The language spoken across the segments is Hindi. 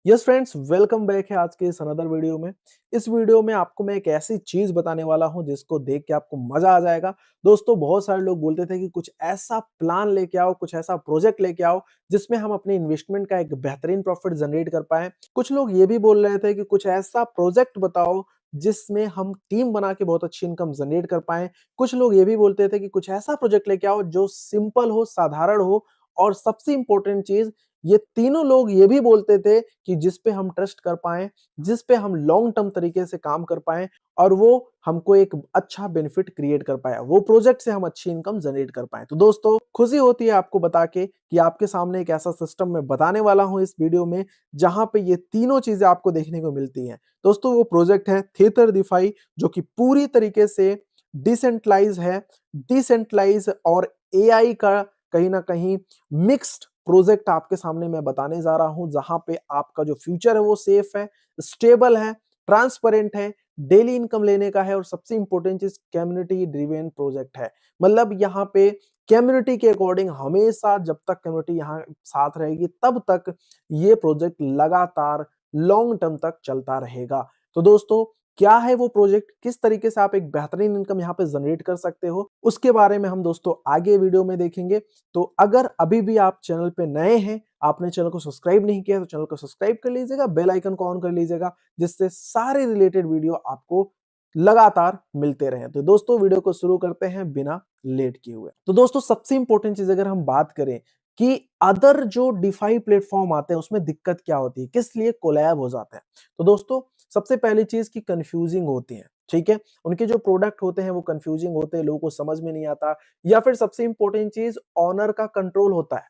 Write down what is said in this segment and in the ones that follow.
यस फ्रेंड्स, वेलकम बैक है आज के इस अनदर वीडियो में। इस वीडियो में आपको मैं एक ऐसी चीज बताने वाला हूं जिसको देख के आपको मजा आ जाएगा। दोस्तों, बहुत सारे लोग बोलते थे कि कुछ ऐसा प्लान लेके आओ, कुछ ऐसा प्रोजेक्ट लेके आओ जिसमें हम अपने इन्वेस्टमेंट का एक बेहतरीन प्रॉफिट जनरेट कर पाए। कुछ लोग ये भी बोल रहे थे कि कुछ ऐसा प्रोजेक्ट बताओ जिसमें हम टीम बना के बहुत अच्छी इनकम जनरेट कर पाए। कुछ लोग ये भी बोलते थे कि कुछ ऐसा प्रोजेक्ट लेके आओ जो सिंपल हो, साधारण हो, और सबसे इंपॉर्टेंट चीज, ये तीनों लोग ये भी बोलते थे कि जिस पे हम ट्रस्ट कर पाएं, जिस पे हम लॉन्ग टर्म तरीके से काम कर पाएं और वो हमको एक अच्छा बेनिफिट क्रिएट कर पाए, वो प्रोजेक्ट से हम अच्छी इनकम जनरेट कर पाए। तो दोस्तों, खुशी होती है आपको बता के कि आपके सामने एक ऐसा सिस्टम मैं बताने वाला हूं इस वीडियो में जहां पे ये तीनों चीजें आपको देखने को मिलती हैं। दोस्तों, वो प्रोजेक्ट है थिएटरify, जो कि पूरी तरीके से डिसेंट्रलाइज है। डिसेंट्रलाइज और एआई का कहीं ना कहीं मिक्स्ड प्रोजेक्ट आपके सामने मैं बताने जा रहा हूं, जहां पे आपका जो फ्यूचर है वो सेफ है, स्टेबल है, ट्रांसपेरेंट है, डेली इनकम लेने का है, और सबसे इंपॉर्टेंट चीज कम्युनिटी ड्रिवेन प्रोजेक्ट है। मतलब यहाँ पे कम्युनिटी के अकॉर्डिंग हमेशा, जब तक कम्युनिटी यहाँ साथ रहेगी तब तक ये प्रोजेक्ट लगातार लॉन्ग टर्म तक चलता रहेगा। तो दोस्तों, क्या है वो प्रोजेक्ट, किस तरीके से आप एक बेहतरीन इनकम यहाँ पे जनरेट कर सकते हो, उसके बारे में हम दोस्तों आगे वीडियो में देखेंगे। तो अगर अभी भी आप चैनल पे नए हैं, आपने चैनल को सब्सक्राइब नहीं किया तो चैनल को सब्सक्राइब कर लीजिएगा, बेल आइकन को ऑन कर लीजिएगा, जिससे सारे रिलेटेड वीडियो आपको लगातार मिलते रहे। तो दोस्तों, वीडियो को शुरू करते हैं बिना लेट किए हुए। तो दोस्तों, सबसे इंपॉर्टेंट चीज अगर हम बात करें कि अदर जो डिफाई प्लेटफॉर्म आते हैं उसमें दिक्कत क्या होती है, किस लिए कोलैब हो जाते हैं। तो दोस्तों, सबसे पहली चीज की कंफ्यूजिंग होती है। ठीक है, उनके जो प्रोडक्ट होते हैं वो कंफ्यूजिंग होते हैं, लोगों को समझ में नहीं आता। या फिर सबसे इंपॉर्टेंट चीज, ऑनर का कंट्रोल होता है।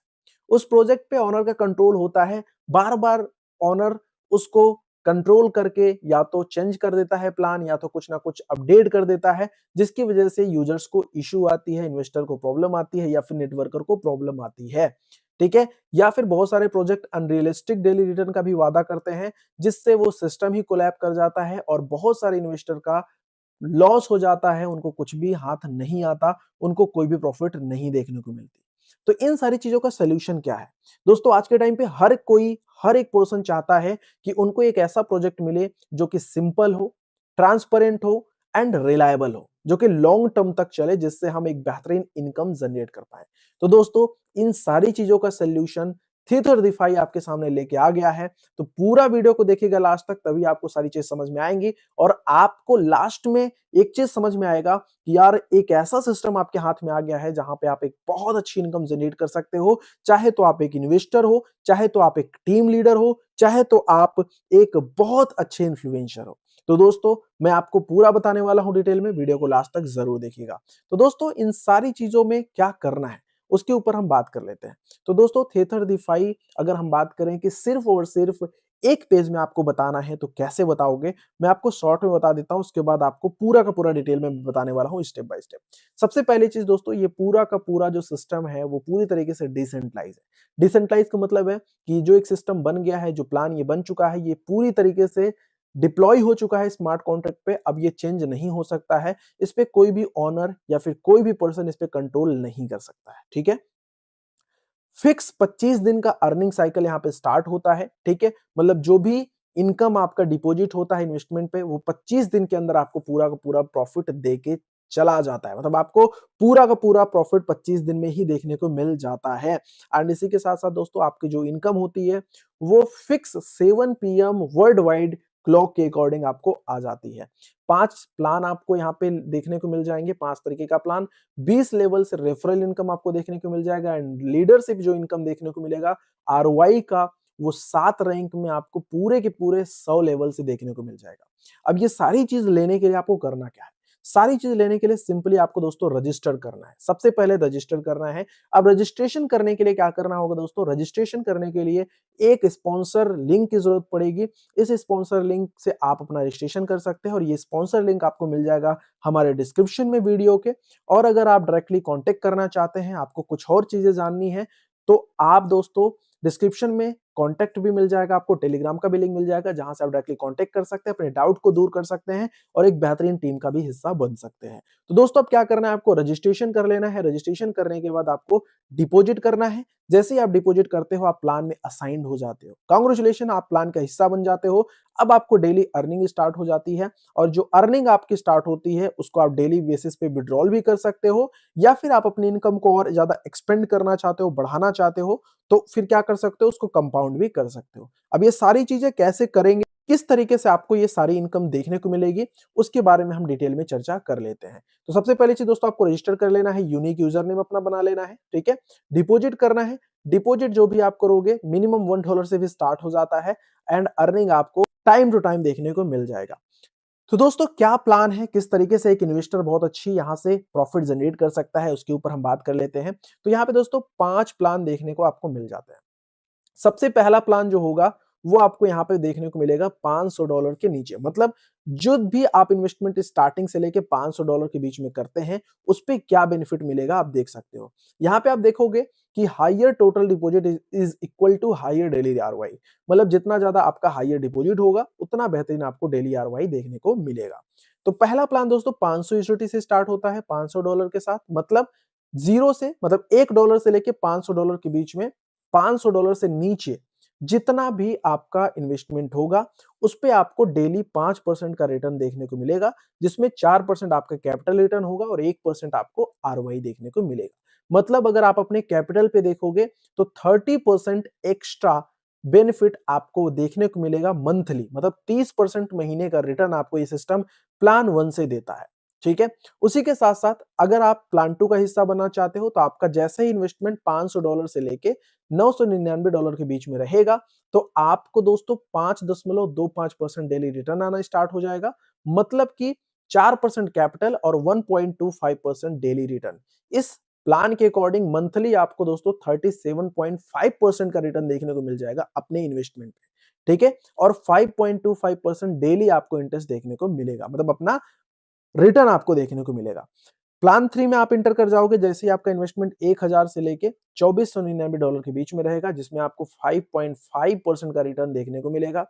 उस प्रोजेक्ट पे ऑनर का कंट्रोल होता है। बार बार ऑनर उसको कंट्रोल करके या तो चेंज कर देता है प्लान, या तो कुछ ना कुछ अपडेट कर देता है, जिसकी वजह से यूजर्स को इश्यू आती है, इन्वेस्टर को प्रॉब्लम आती है, या फिर नेटवर्कर को प्रॉब्लम आती है। ठीक है, या फिर बहुत सारे प्रोजेक्ट अनरियलिस्टिक डेली रिटर्न का भी वादा करते हैं, जिससे वो सिस्टम ही कोलैप कर जाता है और बहुत सारे इन्वेस्टर का लॉस हो जाता है, उनको कुछ भी हाथ नहीं आता, उनको कोई भी प्रॉफिट नहीं देखने को मिलती। तो इन सारी चीजों का सोल्यूशन क्या है? दोस्तों, आज के टाइम पे हर एक पर्सन चाहता है कि उनको एक ऐसा प्रोजेक्ट मिले जो कि सिंपल हो, ट्रांसपेरेंट हो एंड रिलायबल हो, जो कि लॉन्ग टर्म तक चले, जिससे हम एक बेहतरीन इनकम जनरेट कर पाए। तो दोस्तों, इन सारी चीजों का सोल्यूशन थिएटरify आपके सामने लेके आ गया है। तो पूरा वीडियो को देखिएगा लास्ट तक, तभी आपको सारी चीज समझ में आएंगी, और आपको लास्ट में एक चीज समझ में आएगा कि यार, एक ऐसा सिस्टम आपके हाथ में आ गया है जहां पे आप एक बहुत अच्छी इनकम जनरेट कर सकते हो। चाहे तो आप एक इन्वेस्टर हो, चाहे तो आप एक टीम लीडर हो, चाहे तो आप एक बहुत अच्छे इन्फ्लुएंसर हो। तो दोस्तों, मैं आपको पूरा बताने वाला हूं डिटेल में, वीडियो को लास्ट तक जरूर देखिएगा। तो दोस्तों, इन सारी चीजों में क्या करना है उसके ऊपर हम बात कर लेते हैं। तो दोस्तों, थिएटरify अगर हम बात करें कि सिर्फ और सिर्फ एक पेज में आपको बताना है तो कैसे बताओगे, मैं आपको शॉर्ट में बता देता हूं, उसके बाद आपको पूरा का पूरा डिटेल में बताने वाला हूं स्टेप बाय स्टेप। सबसे पहली चीज दोस्तों, ये पूरा का पूरा जो सिस्टम है वो पूरी तरीके से डिसेंट्रलाइज है। डिसेंट्रलाइज का मतलब है कि जो एक सिस्टम बन गया है, जो प्लान ये बन चुका है, ये पूरी तरीके से डिप्लॉय हो चुका है स्मार्ट कॉन्ट्रैक्ट पे, अब ये चेंज नहीं हो सकता है। इस पे कोई भी ऑनर या फिर कोई भी पर्सन इस पे कंट्रोल नहीं कर सकता है। ठीक है, फिक्स 25 दिन का अर्निंग साइकिल यहाँ पे स्टार्ट होता है। ठीक है, मतलब जो भी इनकम आपका डिपॉजिट होता है इन्वेस्टमेंट पे, वो 25 दिन के अंदर आपको पूरा का पूरा प्रॉफिट देके चला जाता है। मतलब आपको पूरा का पूरा प्रॉफिट 25 दिन में ही देखने को मिल जाता है। एंड इसी के साथ साथ दोस्तों, आपकी जो इनकम होती है वो fix 7 PM world wide clock के अकॉर्डिंग आपको आ जाती है। 5 प्लान आपको यहाँ पे देखने को मिल जाएंगे, 5 तरीके का प्लान। 20 लेवल से रेफरल इनकम आपको देखने को मिल जाएगा, एंड लीडरशिप जो इनकम देखने को मिलेगा आरओआई का, वो 7 रैंक में आपको पूरे के पूरे 100 लेवल से देखने को मिल जाएगा। अब ये सारी चीज लेने के लिए आपको करना क्या है? सारी चीज लेने के लिए सिंपली आपको दोस्तों रजिस्टर करना है। सबसे पहले रजिस्टर करना है। अब रजिस्ट्रेशन करने के लिए क्या करना होगा दोस्तों? रजिस्ट्रेशन करने के लिए एक स्पॉन्सर लिंक की जरूरत पड़ेगी। इस स्पॉन्सर लिंक से आप अपना रजिस्ट्रेशन कर सकते हैं, और ये स्पॉन्सर लिंक आपको मिल जाएगा हमारे डिस्क्रिप्शन में वीडियो के। और अगर आप डायरेक्टली कांटेक्ट करना चाहते हैं, आपको कुछ और चीजें जाननी है, तो आप दोस्तों डिस्क्रिप्शन में कॉन्टैक्ट भी मिल जाएगा, आपको टेलीग्राम का भी लिंक मिल जाएगा, जहां से आप डायरेक्टली कॉन्टैक्ट कर सकते हैं, अपने डाउट को दूर कर सकते हैं और एक बेहतरीन टीम का भी हिस्सा बन सकते हैं। तो दोस्तों अब क्या करना है, आपको रजिस्ट्रेशन कर लेना है। रजिस्ट्रेशन करने के बाद आपको डिपॉजिट करना है। जैसे ही आप डिपॉजिट करते हो, आप प्लान में असाइंड हो जाते हो। कांग्रेचुलेशन, आप प्लान का हिस्सा बन जाते हो। अब आपको डेली अर्निंग स्टार्ट हो जाती है और जो अर्निंग आपकी स्टार्ट होती है उसको आप डेली बेसिस पे विड्रॉल भी कर सकते हो, या फिर आप अपनी इनकम को और ज्यादा एक्सपेंड करना चाहते हो, बढ़ाना चाहते हो, तो फिर क्या कर सकते हो, उसको कंपाउंड भी कर सकते हो। अब ये सारी चीजें कैसे करेंगे, किस तरीके से आपको ये सारी इनकम देखने को मिलेगी, उसके बारे में हम डिटेल में चर्चा कर लेते हैं। तो सबसे पहली चीज दोस्तों, आपको रजिस्टर कर लेना है, यूनिक यूजर नेम अपना बना लेना है, ठीक है। डिपॉजिट करना है। डिपॉजिट जो भी आप करोगे मिनिमम $1 से भी स्टार्ट हो जाता है एंड अर्निंग आपको टाइम टू टाइम देखने को मिल जाएगा। तो दोस्तों क्या प्लान है, किस तरीके से एक इन्वेस्टर बहुत अच्छी यहां से प्रॉफिट जनरेट कर सकता है, उसके ऊपर हम बात कर लेते हैं। तो यहाँ पे दोस्तों 5 प्लान देखने को आपको मिल जाते हैं। सबसे पहला प्लान जो होगा वो आपको यहाँ पे देखने को मिलेगा $500 के नीचे। मतलब जो भी आप इन्वेस्टमेंट स्टार्टिंग से लेके $500 के बीच में करते हैं, उस पे क्या बेनिफिट मिलेगा आप देख सकते हो। यहाँ पे आप देखोगे कि higher total deposit is equal to higher daily ROI. मतलब जितना ज्यादा आपका हायर डिपॉजिट होगा उतना बेहतरीन आपको डेली आरओआई देखने को मिलेगा। तो पहला प्लान दोस्तों 500 यूएसडी से स्टार्ट होता है, $500 के साथ। मतलब जीरो से, मतलब $1 से लेके $500 के बीच में, $500 से नीचे जितना भी आपका इन्वेस्टमेंट होगा उस पे आपको डेली 5% का रिटर्न देखने को मिलेगा, जिसमें 4% आपका कैपिटल रिटर्न होगा और 1% आपको आरओआई देखने को मिलेगा। मतलब अगर आप अपने कैपिटल पे देखोगे तो 30% एक्स्ट्रा बेनिफिट आपको देखने को मिलेगा मंथली। मतलब 30% महीने का रिटर्न आपको ये सिस्टम प्लान 1 से देता है, ठीक है। उसी के साथ साथ अगर आप प्लान 2 का हिस्सा बनना चाहते हो तो आपका जैसे ही इन्वेस्टमेंट $500 से लेके $999 के बीच में रहेगा, तो आपको दोस्तों 5.25% डेली रिटर्न आना स्टार्ट हो जाएगा। मतलब कि 4% कैपिटल और 1.25% डेली रिटर्न। इस प्लान के अकॉर्डिंग मंथली आपको दोस्तों 37.5% का रिटर्न देखने को मिल जाएगा अपने इन्वेस्टमेंट पे, ठीक है। और 5.25% डेली आपको इंटरेस्ट देखने को मिलेगा, मतलब अपना रिटर्न आपको देखने को मिलेगा। प्लान 3 में आप इंटर कर जाओगे जैसे ही आपका इन्वेस्टमेंट 1000 से लेके $2499 के बीच में रहेगा, जिसमें आपको 5.5% का रिटर्न देखने को मिलेगा।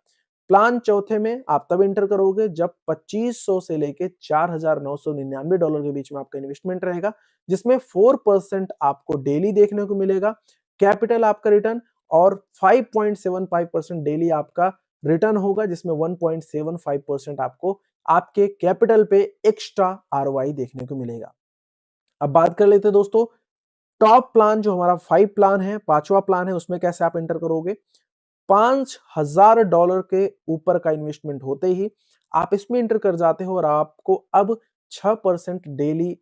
प्लान चौथे में आप तब इंटर करोगे जब 2500 से लेके $4999 के बीच में आपका इन्वेस्टमेंट रहेगा, जिसमें 4% आपको डेली देखने को मिलेगा कैपिटल आपका रिटर्न, और 5.75% डेली आपका रिटर्न होगा, जिसमें 1.75% आपको आपके कैपिटल पे एक्स्ट्रा आरओआई देखने को मिलेगा। अब बात कर लेते हैं दोस्तों टॉप प्लान जो हमारा 5 प्लान है, 5वां प्लान है, उसमें कैसे आप एंटर करोगे। $5000 के ऊपर का इन्वेस्टमेंट होते ही आप इसमें एंटर कर जाते हो और आपको अब 6% डेली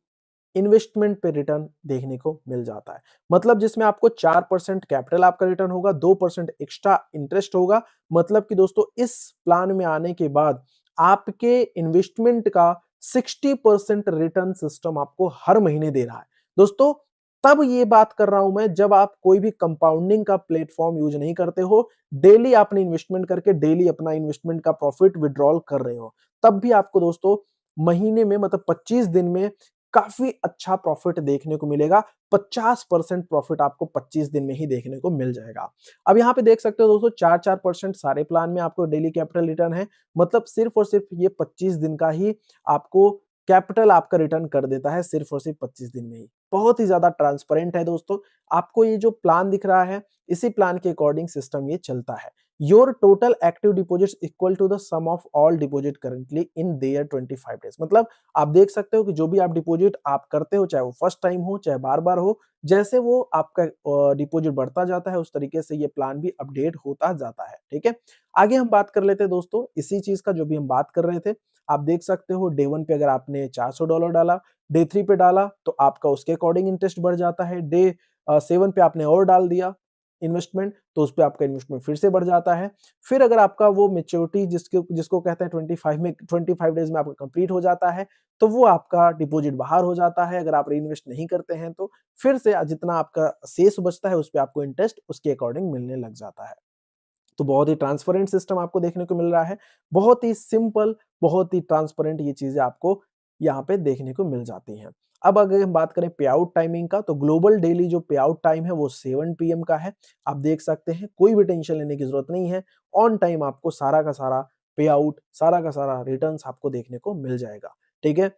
इन्वेस्टमेंट पे रिटर्न देखने को मिल जाता है। मतलब जिसमें आपको 4% कैपिटल आपका रिटर्न होगा, 2% एक्स्ट्रा इंटरेस्ट होगा। मतलब कि दोस्तों इस प्लान में आने के बाद आपके इन्वेस्टमेंट का 60% रिटर्न सिस्टम आपको हर महीने दे रहा है। दोस्तों तब ये बात कर रहा हूं मैं जब आप कोई भी कंपाउंडिंग का प्लेटफॉर्म यूज नहीं करते हो, डेली आपने इन्वेस्टमेंट करके डेली अपना इन्वेस्टमेंट का प्रॉफिट विड्रॉल कर रहे हो, तब भी आपको दोस्तों महीने में, मतलब 25 दिन में काफी अच्छा प्रॉफिट देखने को मिलेगा। 50% प्रॉफिट आपको 25 दिन में ही देखने को मिल जाएगा। अब यहाँ पे देख सकते हो दोस्तों 4-4% सारे प्लान में आपको डेली कैपिटल रिटर्न है। मतलब सिर्फ और सिर्फ ये 25 दिन का ही आपको कैपिटल आपका रिटर्न कर देता है, सिर्फ और सिर्फ 25 दिन में ही। बहुत ही ज्यादा ट्रांसपेरेंट है दोस्तों। आपको ये जो प्लान दिख रहा है इसी प्लान के अकॉर्डिंग सिस्टम ये चलता है। Your total active deposits equal to the sum of all deposit currently in there 25 days. मतलब आप देख सकते हो कि जो भी आप डिपॉजिट आप करते हो, चाहे वो फर्स्ट टाइम हो चाहे बार बार हो, जैसे वो आपका डिपॉजिट बढ़ता जाता है उस तरीके से ये प्लान भी अपडेट होता जाता है, ठीक है। आगे हम बात कर लेते हैं दोस्तों इसी चीज का जो भी हम बात कर रहे थे। आप देख सकते हो डे 1 पे अगर आपने $400 डाला, डे 3 पे डाला तो आपका उसके अकॉर्डिंग इंटरेस्ट बढ़ जाता है। डे 7 पे आपने और डाल दिया इन्वेस्टमेंट तो उस पे आपका इन्वेस्टमेंट फिर से बढ़ जाता है। फिर अगर आपका वो मैच्योरिटी जिसको कहते हैं 25 डेज में आपका कंप्लीट हो जाता है, तो वो आपका डिपॉजिट बाहर हो जाता है। अगर आप रीइन्वेस्ट नहीं करते हैं तो फिर से जितना आपका शेष बचता है उस पे आपको इंटरेस्ट उसके अकॉर्डिंग मिलने लग जाता है। तो बहुत ही ट्रांसपेरेंट सिस्टम आपको देखने को मिल रहा है। बहुत ही सिंपल, बहुत ही ट्रांसपेरेंट ये चीजें आपको यहाँ पे देखने को मिल जाती हैं। अब अगर हम बात करें पे आउट टाइमिंग का, तो ग्लोबल डेली जो पे आउट टाइम है वो 7 पीएम का है। आप देख सकते हैं, कोई भी टेंशन लेने की जरूरत नहीं है। ऑन टाइम आपको सारा का सारा पे आउट, सारा का सारा रिटर्न्स आपको देखने को मिल जाएगा। ठीक है,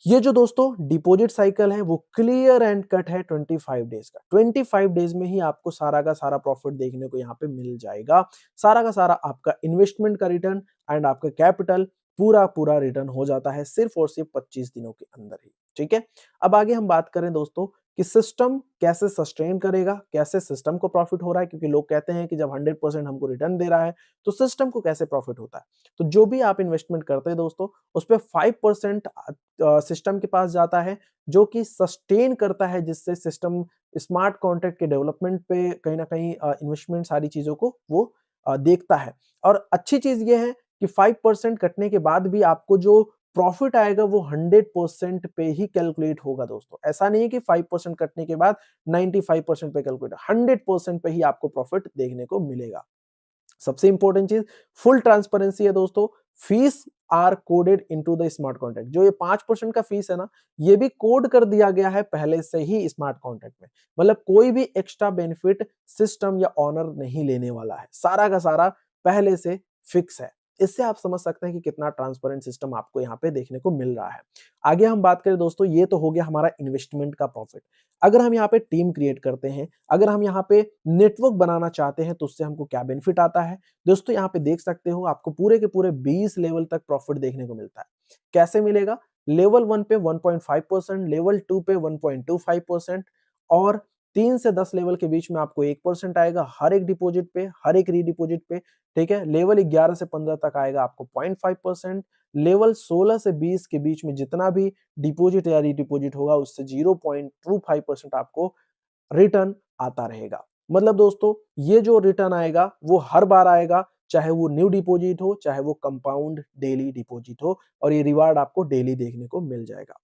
ये जो दोस्तों डिपॉजिट साइकिल है वो क्लियर एंड कट है 25 डेज का। 25 डेज में ही आपको सारा का सारा प्रॉफिट देखने को यहाँ पे मिल जाएगा। सारा का सारा आपका इन्वेस्टमेंट का रिटर्न एंड आपका कैपिटल पूरा पूरा रिटर्न हो जाता है सिर्फ और सिर्फ 25 दिनों के अंदर ही। ठीक है, अब आगे हम बात करें दोस्तों कि सिस्टम कैसे सस्टेन करेगा, कैसे सिस्टम को प्रॉफिट हो रहा है, क्योंकि लोग कहते हैं कि जब 100% हमको रिटर्न दे रहा है तो सिस्टम को कैसे प्रॉफिट होता है। तो जो भी आप इन्वेस्टमेंट करते हैं दोस्तों, उस पर 5% सिस्टम के पास जाता है, जो कि सस्टेन करता है, जिससे सिस्टम स्मार्ट कॉन्ट्रैक्ट के डेवलपमेंट पे कहीं ना कहीं इन्वेस्टमेंट सारी चीजों को वो देखता है। और अच्छी चीज ये है कि 5% कटने के बाद भी आपको जो प्रॉफिट आएगा वो 100% पे ही कैलकुलेट होगा दोस्तों। ऐसा नहीं है कि 5% कटने के बाद 95% पे कैलकुलेट, 100% पे ही आपको प्रॉफिट देखने को मिलेगा। सबसे इंपॉर्टेंट चीज फुल ट्रांसपेरेंसी है दोस्तों। Fees are coded into the smart contract. जो ये 5% का फीस है ना, ये भी कोड कर दिया गया है पहले से ही स्मार्ट कॉन्ट्रैक्ट में। मतलब कोई भी एक्स्ट्रा बेनिफिट सिस्टम या ऑनर नहीं लेने वाला है, सारा का सारा पहले से फिक्स है। इससे आप समझ सकते हैं कि कितना ट्रांसपेरेंट सिस्टम आपको यहाँ पे देखने को मिल रहा है। आगे हम बात करें दोस्तों, ये तो हो गया हमारा इन्वेस्टमेंट का प्रॉफिट। अगर हम यहाँ पे टीम क्रिएट करते हैं, अगर हम यहाँ पे नेटवर्क बनाना चाहते हैं, तो उससे हमको क्या बेनिफिट आता है दोस्तों। यहाँ पे देख सकते हो, आपको पूरे के पूरे 20 लेवल तक प्रॉफिट देखने को मिलता है। कैसे मिलेगा? लेवल 1 पे 1.5%, लेवल 2 पे 1.25% और 3 से 10 लेवल के बीच में आपको 1% आएगा हर एक डिपॉजिट पे, हर एक रीडिपॉजिट पे। ठीक है, लेवल 11 से 15 तक आएगा आपको 0.5%, लेवल 16 से 20 के बीच में जितना भी डिपॉजिट या रीडिपॉजिट होगा उससे 0.25% आपको रिटर्न आता रहेगा। मतलब दोस्तों, ये जो रिटर्न आएगा वो हर बार आएगा, चाहे वो न्यू डिपॉजिट हो, चाहे वो कंपाउंड डेली डिपॉजिट हो, और ये रिवार्ड आपको डेली देखने को मिल जाएगा।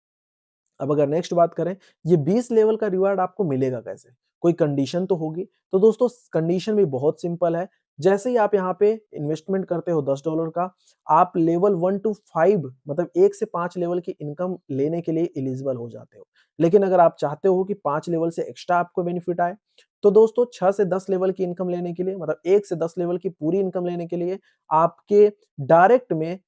अब अगर नेक्स्ट बात करें, ये 20 लेवल का रिवार्ड आपको मिलेगा कैसे? कोई कंडीशन तो होगी। तो दोस्तों कंडीशन भी बहुत सिंपल है। जैसे ही आप यहाँ पे इन्वेस्टमेंट करते हो $10 का, आप लेवल 1 टू 5 मतलब 1 से 5 लेवल की इनकम लेने के लिए एलिजिबल हो जाते हो। लेकिन अगर आप चाहते हो कि 5 लेवल से एक्स्ट्रा आपको बेनिफिट आए, तो दोस्तों 6 से 10 लेवल की इनकम लेने के लिए, मतलब 1 से 10 लेवल की पूरी इनकम लेने के लिए आपके डायरेक्ट में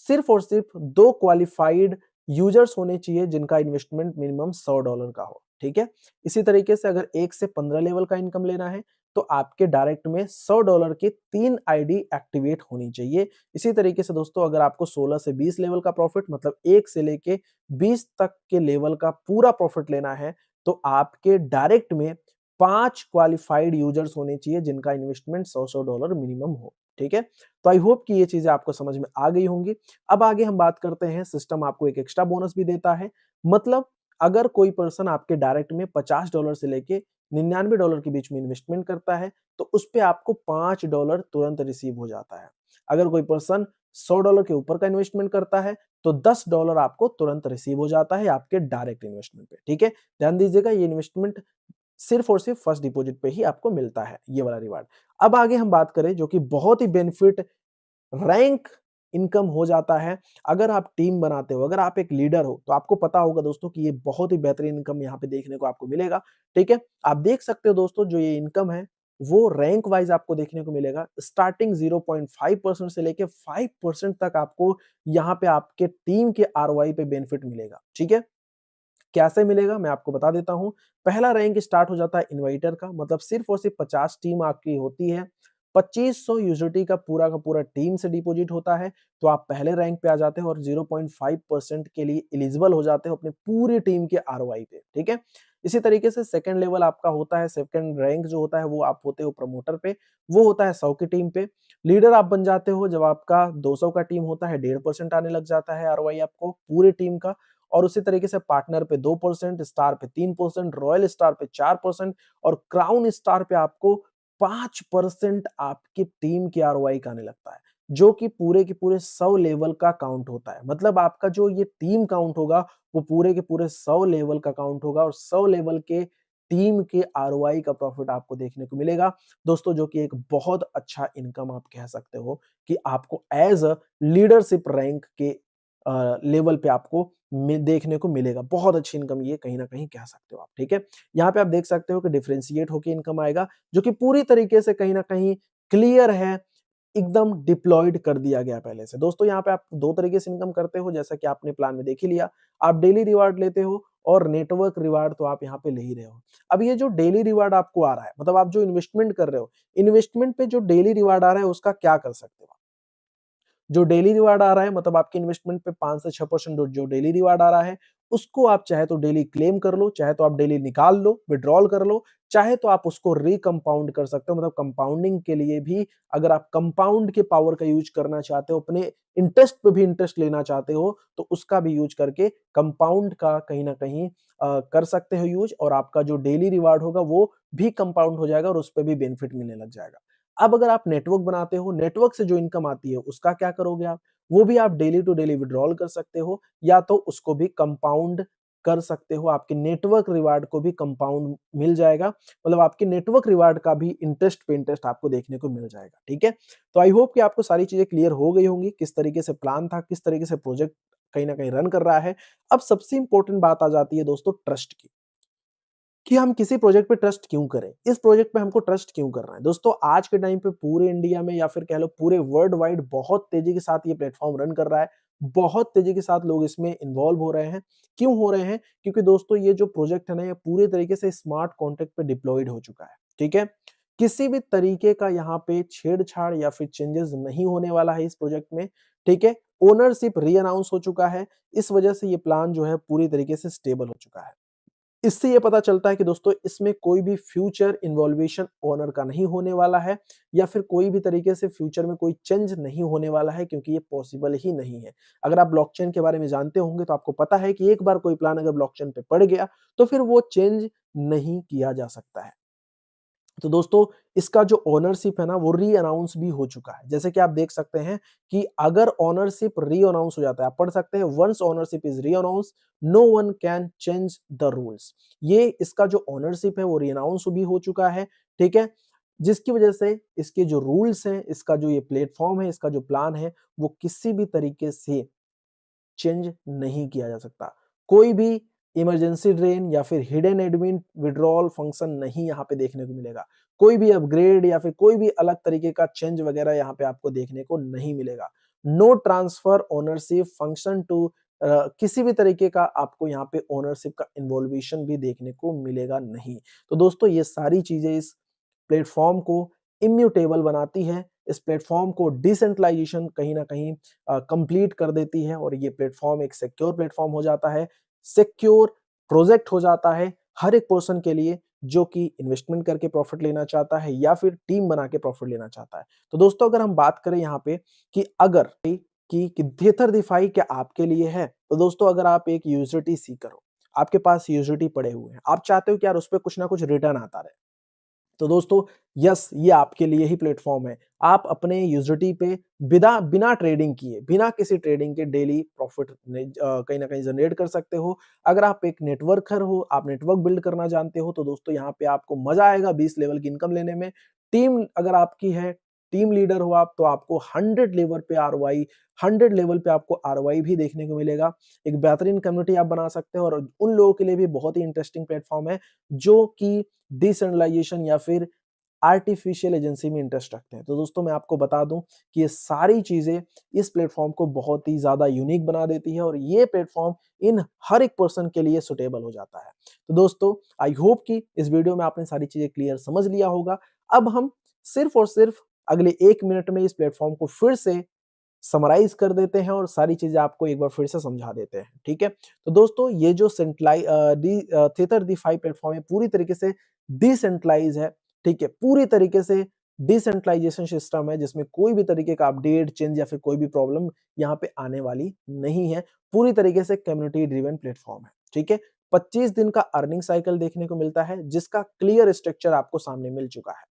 सिर्फ और सिर्फ 2 क्वालिफाइड यूजर्स होने चाहिए जिनका इन्वेस्टमेंट मिनिमम $100 का हो। ठीक है, इसी तरीके से अगर 1 से 15 लेवल का इनकम लेना है, तो आपके डायरेक्ट में $100 के 3 आईडी एक्टिवेट होनी चाहिए। इसी तरीके से दोस्तों, अगर आपको 16 से 20 लेवल का प्रॉफिट, मतलब 1 से लेके 20 तक के लेवल का पूरा प्रॉफिट लेना है, तो आपके डायरेक्ट में 5 क्वालिफाइड यूजर्स होने चाहिए जिनका इन्वेस्टमेंट $100 मिनिमम हो। ठीक है, तो आई होप कि ये चीजें आपको समझ में आ गई होंगी। अब आगे हम बात करते हैं, सिस्टम आपको एक एक्स्ट्रा बोनस भी देता है। मतलब अगर कोई पर्सन आपके डायरेक्ट में $50 से लेके $99 के बीच में इन्वेस्टमेंट करता है, तो उस पे आपको $5 तुरंत रिसीव हो जाता है। अगर कोई पर्सन $100 के ऊपर का इन्वेस्टमेंट करता है, तो $10 आपको तुरंत रिसीव हो जाता है आपके डायरेक्ट इन्वेस्टमेंट पे। ठीक है, ध्यान दीजिएगा, ये इन्वेस्टमेंट सिर्फ और सिर्फ फर्स्ट डिपॉजिट पे ही आपको मिलता है ये वाला रिवार्ड। अब आगे हम बात करें, जो कि बहुत ही बेनिफिट रैंक इनकम हो जाता है। अगर आप टीम बनाते हो, अगर आप एक लीडर हो, तो आपको पता होगा दोस्तों कि ये बहुत ही बेहतरीन इनकम यहाँ पे देखने को आपको मिलेगा। ठीक है, आप देख सकते हो दोस्तों, जो ये इनकम है वो रैंक वाइज आपको देखने को मिलेगा। स्टार्टिंग 0.5% से लेके 5% तक आपको यहाँ पे आपके टीम के आरओआई पे बेनिफिट मिलेगा। ठीक है, कैसे मिलेगा मैं आपको बता देता हूं। पहला रैंक स्टार्ट हो जाता है इन्वाइटर का, मतलब सिर्फ और सिर्फ 50 टीम आपकी होती है, 2500 यूजिटी का पूरा टीम से डिपॉजिट होता है, तो आप पहले रैंक पे आ जाते हो और 0.5% के लिए एलिजिबल हो जाते हो अपने पूरी टीम के आरओआई पे। ठीक है, इसी तरीके से सेकंड लेवल आपका होता है, सेकंड रैंक जो होता है वो आप होते हो प्रमोटर पे, वो होता है 100 की टीम पे। लीडर आप बन जाते हो जब आपका 200 का टीम होता है, 1.5% आने लग जाता है आरओआई आपको पूरी टीम का। और उसी तरीके से पार्टनर पे 2%, स्टार पे 3%, रॉयल स्टार पे 4% और क्राउन स्टार पे आपको 5% आपकी टीम की आरओआई का आने लगता है, जो कि पूरे के पूरे 100 लेवल का काउंट होता है। मतलब आपका जो ये टीम काउंट होगा वो पूरे के पूरे 100 लेवल का काउंट होगा, और 100 लेवल के टीम के आरओआई का प्रॉफिट आपको देखने को मिलेगा दोस्तों, जो कि एक बहुत अच्छा इनकम आप कह सकते हो कि आपको एज अ लीडरशिप रैंक के लेवल पे आपको देखने को मिलेगा। बहुत अच्छी इनकम ये कहीं न कहीं कह सकते हो आप, ठीक है? यहाँ पे आप देख सकते हो कि डिफरेंशिएट होके इनकम आएगा, जो कि पूरी तरीके से कहीं न कहीं क्लियर है, एकदम डिप्लॉयड कर दिया गया पहले से। दोस्तों यहाँ पे आप 2 तरीके से इनकम करते हो, जैसा कि आपने प्लान में देख ही लिया। आप डेली रिवार्ड लेते हो और नेटवर्क रिवार्ड तो आप यहाँ पे ले ही रहे हो। अब ये जो डेली रिवार्ड आपको आ रहा है, मतलब आप जो इन्वेस्टमेंट कर रहे हो, इन्वेस्टमेंट पे जो डेली रिवार्ड आ रहा है उसका क्या कर सकते हो? जो डेली रिवार्ड आ रहा है, मतलब आपके इन्वेस्टमेंट पे 5 से 6% जो डेली रिवार्ड आ रहा है, उसको आप चाहे तो डेली क्लेम कर लो, चाहे तो आप डेली निकाल लो, विथड्रॉल कर लो, चाहे तो आप उसको रिकंपाउंड कर सकते हो। मतलब कंपाउंडिंग के लिए भी अगर आप कंपाउंड के पावर का यूज करना चाहते हो, अपने इंटरेस्ट पे भी इंटरेस्ट लेना चाहते हो, तो उसका भी यूज करके कंपाउंड का कहीं न कहीं कर सकते हो यूज, और आपका जो डेली रिवार्ड होगा वो भी कंपाउंड हो जाएगा और उस पे भी बेनिफिट मिलने लग जाएगा। अब अगर आप नेटवर्क बनाते हो, नेटवर्क से जो इनकम आती है उसका क्या करोगे आप? वो भी आप डेली टू डेली विथड्रॉल कर सकते हो, या तो उसको भी कंपाउंड कर सकते हो। आपके नेटवर्क रिवार्ड को भी कंपाउंड मिल जाएगा, मतलब आपके नेटवर्क रिवार्ड का भी इंटरेस्ट पे इंटरेस्ट आपको देखने को मिल जाएगा, ठीक है? तो आई होप कि आपको सारी चीजें क्लियर हो गई होंगी, किस तरीके से प्लान था, किस तरीके से प्रोजेक्ट कहीं ना कहीं रन कर रहा है। अब सबसे इंपॉर्टेंट बात आ जाती है दोस्तों ट्रस्ट की, कि हम किसी प्रोजेक्ट पे ट्रस्ट क्यों करें? इस प्रोजेक्ट पे हमको ट्रस्ट क्यों करना है? दोस्तों आज के टाइम पे पूरे इंडिया में या फिर कह लो पूरे वर्ल्ड वाइड बहुत तेजी के साथ ये प्लेटफॉर्म रन कर रहा है। बहुत तेजी के साथ लोग इसमें इन्वॉल्व हो रहे हैं। क्यों हो रहे हैं? क्योंकि दोस्तों ये जो प्रोजेक्ट है ना, ये पूरे तरीके से स्मार्ट कॉन्ट्रैक्ट पे डिप्लॉयड हो चुका है। ठीक है? किसी भी तरीके का यहाँ पे छेड़छाड़ या फिर चेंजेस नहीं होने वाला है इस प्रोजेक्ट में। ठीक है? ओनरशिप री अनाउंस हो चुका है। इस वजह से ये प्लान जो है पूरी तरीके से स्टेबल हो चुका है। इससे ये पता चलता है कि दोस्तों इसमें कोई भी फ्यूचर इन्वॉल्वेशन ओनर का नहीं होने वाला है, या फिर कोई भी तरीके से फ्यूचर में कोई चेंज नहीं होने वाला है, क्योंकि ये पॉसिबल ही नहीं है। अगर आप ब्लॉकचेन के बारे में जानते होंगे तो आपको पता है कि एक बार कोई प्लान अगर ब्लॉकचेन पे पड़ गया तो फिर वो चेंज नहीं किया जा सकता है। तो दोस्तों इसका जो ओनरशिप है ना वो री अनाउंस भी हो चुका है। जैसे कि आप देख सकते हैं कि अगर ओनरशिप री अनाउंस हो जाता है, आप पढ़ सकते हैं once ownership is renounce no one can change the rules. ये इसका जो ओनरशिप है वो री अनाउंस भी हो चुका है, ठीक है? जिसकी वजह से इसके जो रूल्स हैं, इसका जो ये प्लेटफॉर्म है, इसका जो प्लान है, वो किसी भी तरीके से चेंज नहीं किया जा सकता। कोई भी इमरजेंसी ड्रेन या फिर हिडन एडमिन विड्रॉल फंक्शन नहीं यहाँ पे देखने को मिलेगा। कोई भी अपग्रेड या फिर कोई भी अलग तरीके का चेंज वगैरह यहाँ पे आपको देखने को नहीं मिलेगा। No transfer ownership function to किसी भी तरीके का आपको यहाँ पे ओनरशिप का इन्वॉल्वेशन भी देखने को मिलेगा नहीं। तो दोस्तों ये सारी चीजें इस प्लेटफॉर्म को इम्यूटेबल बनाती है, इस प्लेटफॉर्म को डिसेंट्रलाइजेशन कहीं ना कहीं कंप्लीट कर देती है, और ये प्लेटफॉर्म एक सिक्योर प्लेटफॉर्म हो जाता है, सिक्योर प्रोजेक्ट हो जाता है हर एक पर्सन के लिए जो कि इन्वेस्टमेंट करके प्रॉफिट लेना चाहता है या फिर टीम बना के प्रॉफिट लेना चाहता है। तो दोस्तों अगर हम बात करें यहाँ पे कि अगर कि थिएटर दिफाई क्या आपके लिए है, तो दोस्तों अगर आप एक यूजिलिटी सीकर हो, आपके पास यूजिलिटी पड़े हुए हैं, आप चाहते हो कि यार उस पर कुछ ना कुछ रिटर्न आता रहे, तो दोस्तों यस ये आपके लिए ही प्लेटफॉर्म है। आप अपने यूजिलिटी पे बिना बिना ट्रेडिंग किए, बिना किसी ट्रेडिंग के डेली प्रॉफिट कहीं ना कहीं जनरेट कर सकते हो। अगर आप एक नेटवर्कर हो, आप नेटवर्क बिल्ड करना जानते हो, तो दोस्तों यहाँ पे आपको मजा आएगा 20 लेवल की इनकम लेने में। टीम अगर आपकी है, टीम लीडर हो आप, तो आपको 100 लेवल पे आरओआई, 100 लेवल पे आपको आरओआई भी देखने को मिलेगा। एक बेहतरीन कम्युनिटी आप बना सकते हो, और उन लोगों के लिए भी बहुत ही इंटरेस्टिंग प्लेटफॉर्म है जो कि डिसेंट्रलाइजेशन या फिर आर्टिफिशियल एजेंसी में इंटरेस्ट रखते हैं। तो दोस्तों मैं आपको बता दूं कि ये सारी चीजें इस प्लेटफॉर्म को बहुत ही ज्यादा यूनिक बना देती है, और ये प्लेटफॉर्म इन हर एक पर्सन के लिए सुटेबल हो जाता है। तो दोस्तों आई होप कि इस वीडियो में आपने सारी चीजें क्लियर समझ लिया होगा। अब हम सिर्फ और सिर्फ अगले 1 मिनट में इस प्लेटफॉर्म को फिर से समराइज कर देते हैं और सारी चीजें आपको एक बार फिर से समझा देते हैं, ठीक है? तो दोस्तों ये जो थिएटर दी फाइव प्लेटफॉर्म है पूरी तरीके से डिसेंट्रलाइज है, ठीक है? पूरी तरीके से डिसेंट्रलाइजेशन सिस्टम है, जिसमें कोई भी तरीके का अपडेट चेंज या फिर कोई भी प्रॉब्लम यहाँ पे आने वाली नहीं है। पूरी तरीके से कम्युनिटी ड्रिवन प्लेटफॉर्म है, ठीक है? 25 दिन का अर्निंग साइकिल देखने को मिलता है, जिसका क्लियर स्ट्रक्चर आपको सामने मिल चुका है।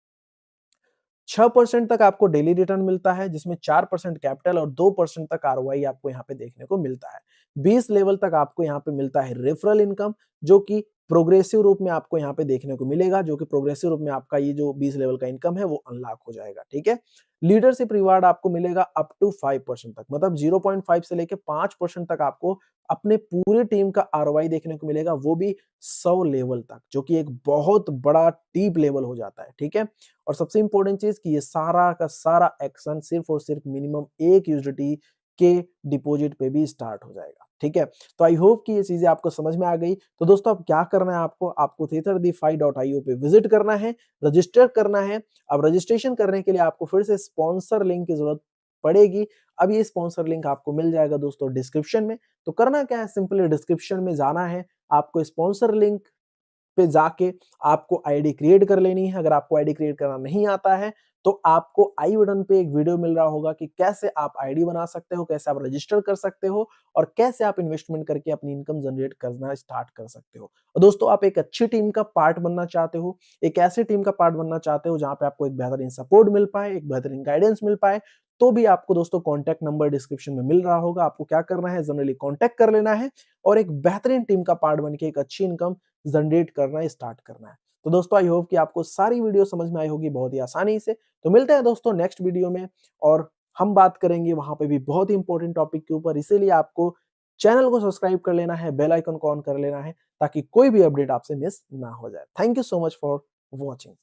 6% तक आपको डेली रिटर्न मिलता है, जिसमें 4% कैपिटल और 2% तक आरओआई आपको यहाँ पे देखने को मिलता है। 20 लेवल तक आपको यहाँ पे मिलता है रेफरल इनकम, जो कि प्रोग्रेसिव रूप में आपको यहाँ पे देखने को मिलेगा, जो कि प्रोग्रेसिव रूप में आपका ये जो 20 लेवल का इनकम है वो अनलॉक हो जाएगा, ठीक है। लीडरशिप रिवार्ड आपको मिलेगा अप टू 5% तक, मतलब 0.5 से लेके 5% तक आपको अपने पूरे टीम का आरओआई देखने को मिलेगा, वो भी 100 लेवल तक, जो कि एक बहुत बड़ा डीप लेवल हो जाता है, ठीक है। और सबसे इंपॉर्टेंट चीज कि ये सारा का सारा एक्शन सिर्फ और सिर्फ मिनिमम 1 यूएसडीटी के डिपॉजिट पे भी स्टार्ट हो जाएगा, ठीक है। तो आई होप कि ये चीजें आपको समझ में आ गई। तो दोस्तों अब क्या करना है आपको thetrdefi.io पे विजिट करना है, रजिस्टर करना है। अब रजिस्ट्रेशन करने के लिए आपको फिर से स्पॉन्सर लिंक की जरूरत पड़ेगी। अब ये स्पॉन्सर लिंक आपको मिल जाएगा दोस्तों डिस्क्रिप्शन में। तो करना क्या है, सिंपली डिस्क्रिप्शन में जाना है, आपको स्पॉन्सर लिंक पे जाके आपको आईडी क्रिएट कर लेनी है। अगर आपको आईडी क्रिएट करना नहीं आता है तो आपको आई बटन पे एक वीडियो मिल रहा होगा कि कैसे आप आईडी बना सकते हो, कैसे आप रजिस्टर कर सकते हो और कैसे आप इन्वेस्टमेंट करके अपनी इनकम जनरेट करना स्टार्ट कर सकते हो। और दोस्तों आप एक अच्छी टीम का पार्ट बनना चाहते हो, एक ऐसी टीम का पार्ट बनना चाहते हो जहां पे आपको एक बेहतरीन सपोर्ट मिल पाए, एक बेहतरीन गाइडेंस मिल पाए, तो भी आपको दोस्तों कॉन्टैक्ट नंबर डिस्क्रिप्शन में मिल रहा होगा। आपको क्या करना है, जनरली कॉन्टैक्ट कर लेना है और एक बेहतरीन टीम का पार्ट बन के एक अच्छी इनकम जनरेट करना स्टार्ट करना है। तो दोस्तों आई होप कि आपको सारी वीडियो समझ में आई होगी बहुत ही आसानी से। तो मिलते हैं दोस्तों नेक्स्ट वीडियो में और हम बात करेंगे वहां पे भी बहुत ही इंपॉर्टेंट टॉपिक के ऊपर। इसीलिए आपको चैनल को सब्सक्राइब कर लेना है, बेल आइकन को ऑन कर लेना है ताकि कोई भी अपडेट आपसे मिस ना हो जाए। Thank you so much for watching.